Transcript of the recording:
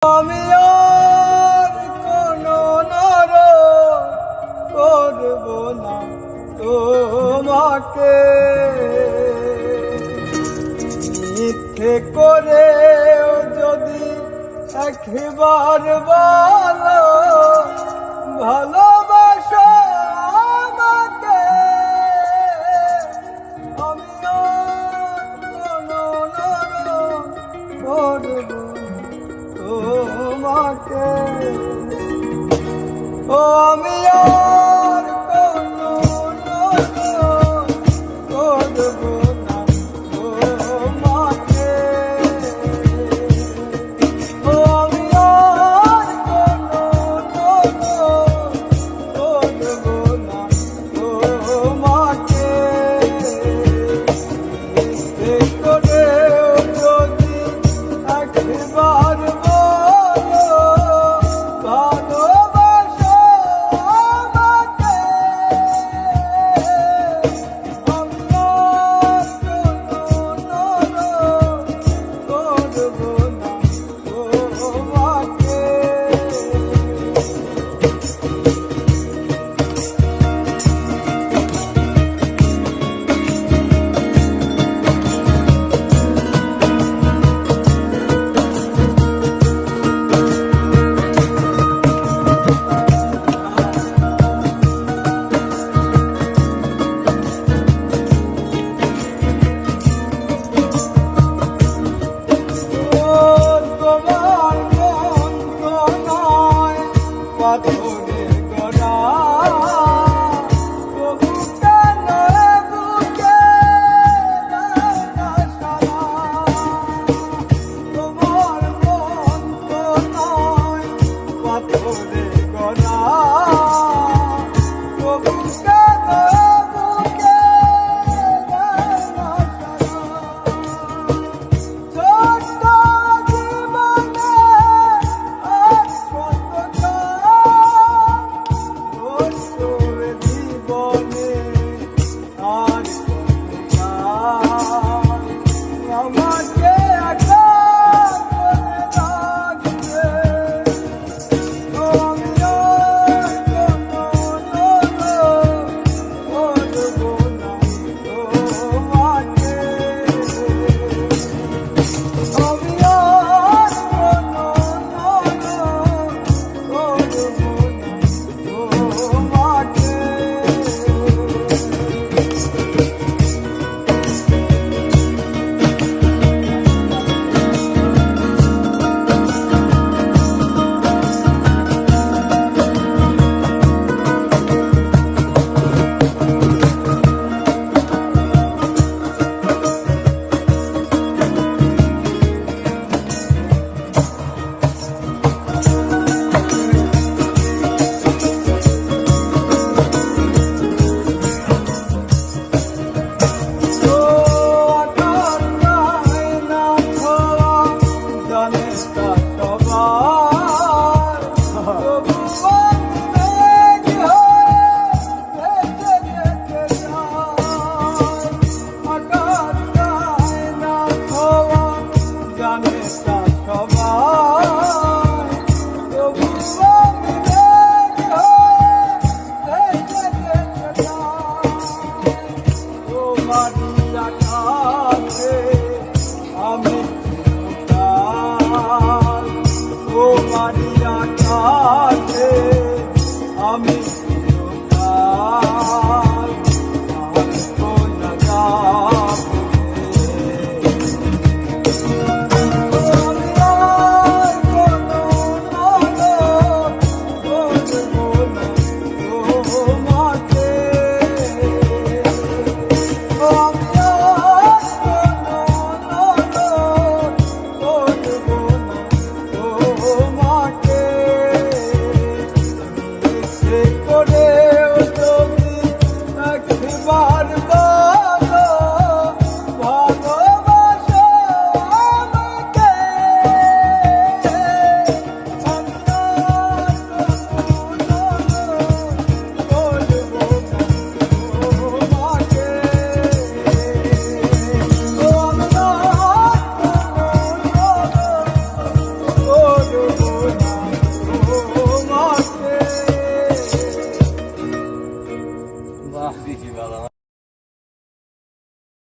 আমি আর কোনো নর করব না তোমাকে, মিথ্যে করে যদি একবার বলো ভালোবাসো আমাকে। আমি আর কোনো নর করব তোমাকে, ও আমি আর কোনো করব না তোমাকে, ও আমি আর কোনো করব না তোমাকে, মিথ্যে করে যদি একবার পাথরে গড়া তবু কেন বুকে দাও না সারা, তোমার মন তো নয় পাথরে গড়া তবু কেন বুকে দাও না সারা। ছোট্ট জীবনে আজ কত জীবনে আর আমাকে একা করে রাখবে। দিছি বাবা